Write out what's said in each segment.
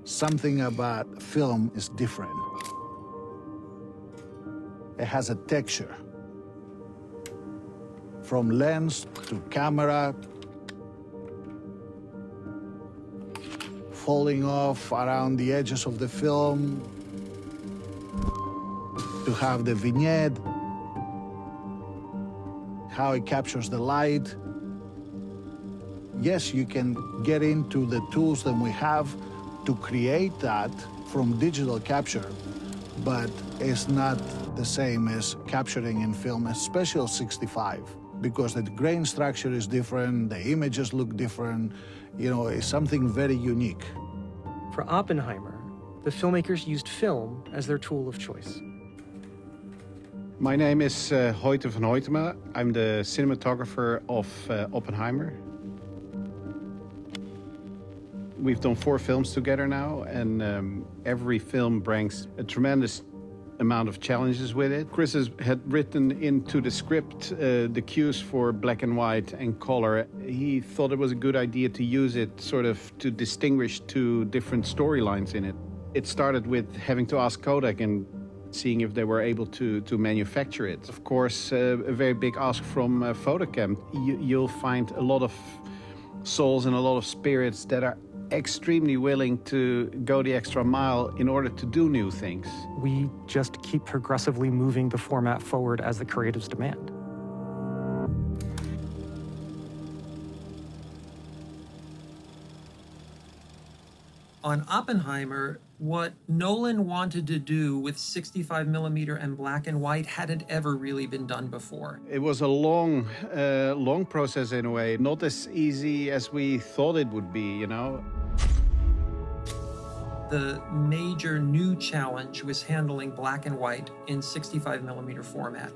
Something about film is different. It has a texture. From lens to camera, falling off around the edges of the film, to have the vignette, how it captures the light. Yes, you can get into the tools that we have to create that from digital capture, but it's not the same as capturing in film, especially 65, because the grain structure is different, the images look different, you know, it's something very unique. For Oppenheimer, the filmmakers used film as their tool of choice. My name is Hoyte van Hoytema. I'm the cinematographer of Oppenheimer. We've done 4 films together now, and every film brings a tremendous amount of challenges with it. Chris had written into the script the cues for black and white and color. He thought it was a good idea to use it sort of to distinguish 2 different storylines in it. It started with having to ask Kodak and seeing if they were able to manufacture it. Of course, a very big ask from Photocam. You'll find a lot of souls and a lot of spirits that are extremely willing to go the extra mile in order to do new things. We just keep progressively moving the format forward as the creatives demand. On Oppenheimer, what Nolan wanted to do with 65mm and black and white hadn't ever really been done before. It was a long process in a way, not as easy as we thought it would be, you know. The major new challenge was handling black and white in 65mm format.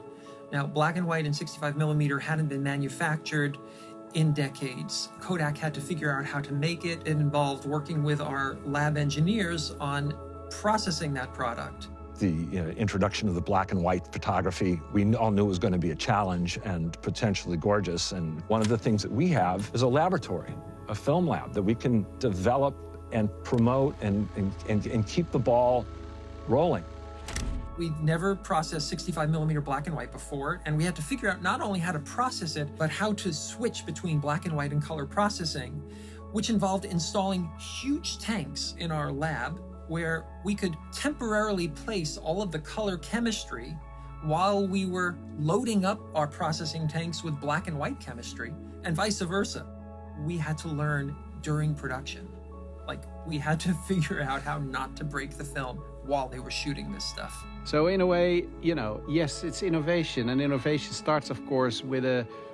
Now, black and white in 65mm hadn't been manufactured in decades. Kodak had to figure out how to make it. It involved working with our lab engineers on processing that product. The introduction of the black and white photography, we all knew it was going to be a challenge and potentially gorgeous. And one of the things that we have is a laboratory, a film lab that we can develop and promote and keep the ball rolling. We'd never processed 65mm black and white before, and we had to figure out not only how to process it, but how to switch between black and white and color processing, which involved installing huge tanks in our lab where we could temporarily place all of the color chemistry while we were loading up our processing tanks with black and white chemistry, and vice versa. We had to learn during production. Like, we had to figure out how not to break the film while they were shooting this stuff. So in a way, you know, yes, it's innovation, and innovation starts, of course, with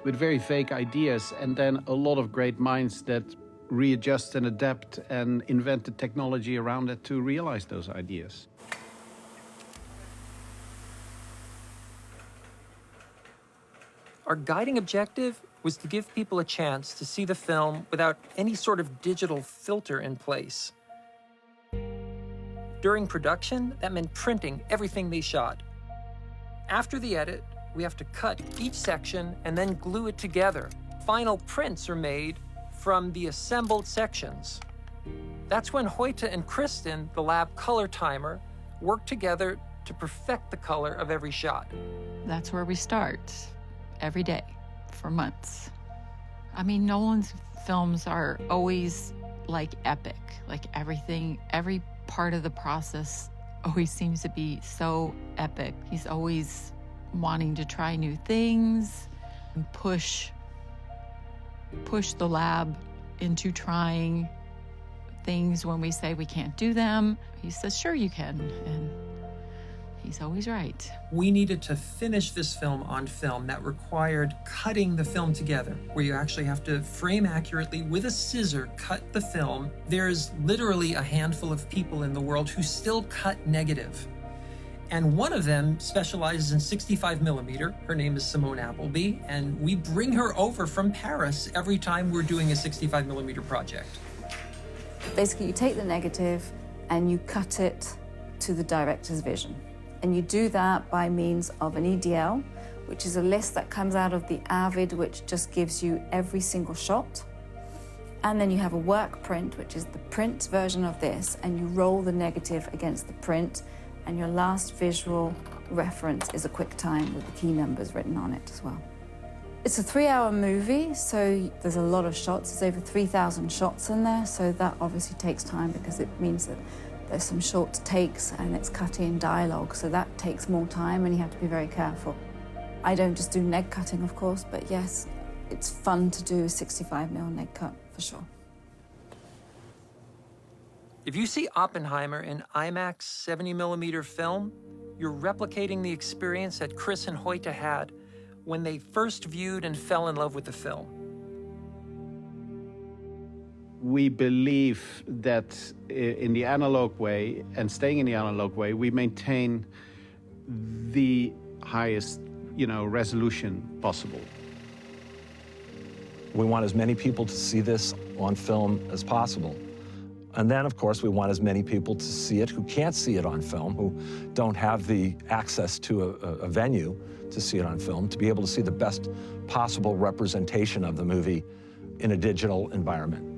very vague ideas, and then a lot of great minds that readjust and adapt and invent the technology around it to realize those ideas. Our guiding objective was to give people a chance to see the film without any sort of digital filter in place. During production, that meant printing everything they shot. After the edit, we have to cut each section and then glue it together. Final prints are made from the assembled sections. That's when Hoyte and Kristen, the lab color timer, work together to perfect the color of every shot. That's where we start, every day, for months. I mean, Nolan's films are always like epic, like everything, every part of the process always seems to be so epic. He's always wanting to try new things and push the lab into trying things when we say we can't do them. He says, sure you can, and he's always right. We needed to finish this film on film. That required cutting the film together, where you actually have to frame accurately with a scissor, cut the film. There's literally a handful of people in the world who still cut negative. And one of them specializes in 65mm. Her name is Simone Appleby, and we bring her over from Paris every time we're doing a 65mm project. Basically, you take the negative and you cut it to the director's vision. And you do that by means of an EDL, which is a list that comes out of the Avid, which just gives you every single shot. And then you have a work print, which is the print version of this, and you roll the negative against the print, and your last visual reference is a QuickTime with the key numbers written on it as well. It's a 3-hour movie, so there's a lot of shots. There's over 3,000 shots in there, so that obviously takes time because it means that there's some short takes and it's cutting dialogue, so that takes more time and you have to be very careful. I don't just do neg cutting, of course, but yes, it's fun to do a 65mm neg cut, for sure. If you see Oppenheimer in IMAX 70mm film, you're replicating the experience that Chris and Hoyte had when they first viewed and fell in love with the film. We believe that in the analog way, and staying in the analog way, we maintain the highest, resolution possible. We want as many people to see this on film as possible. And then, of course, we want as many people to see it who can't see it on film, who don't have the access to a venue to see it on film, to be able to see the best possible representation of the movie in a digital environment.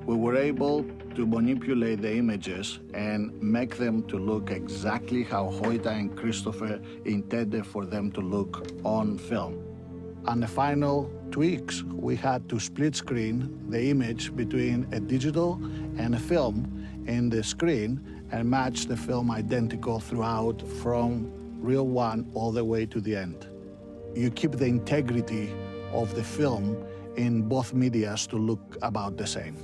We were able to manipulate the images and make them to look exactly how Hoyte and Christopher intended for them to look on film. On the final tweaks, we had to split screen the image between a digital and a film in the screen and match the film identical throughout from reel one all the way to the end. You keep the integrity of the film in both medias to look about the same.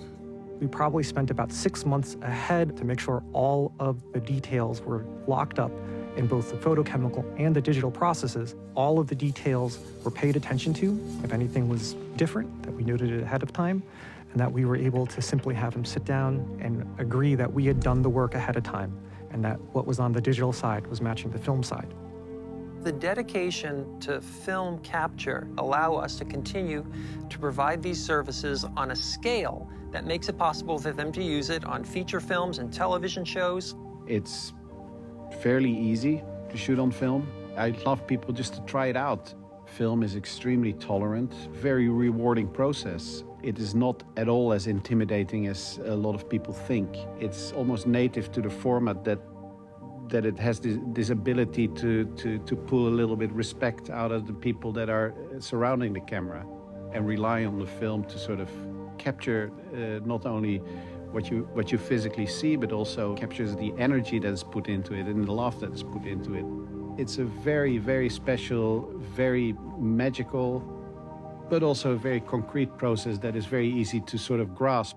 We probably spent about 6 months ahead to make sure all of the details were locked up in both the photochemical and the digital processes. All of the details were paid attention to. If anything was different, that we noted it ahead of time, and that we were able to simply have him sit down and agree that we had done the work ahead of time, and that what was on the digital side was matching the film side. The dedication to film capture allow us to continue to provide these services on a scale that makes it possible for them to use it on feature films and television shows. It's fairly easy to shoot on film. I'd love people just to try it out. Film is extremely tolerant, very rewarding process. It is not at all as intimidating as a lot of people think. It's almost native to the format that it has this ability to pull a little bit respect out of the people that are surrounding the camera and rely on the film to sort of capture not only what you physically see, but also captures the energy that is put into it and the love that is put into it. It's a very, very special, very magical, but also a very concrete process that is very easy to sort of grasp.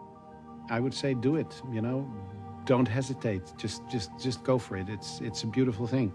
I would say do it, Don't hesitate. Just go for it. It's a beautiful thing.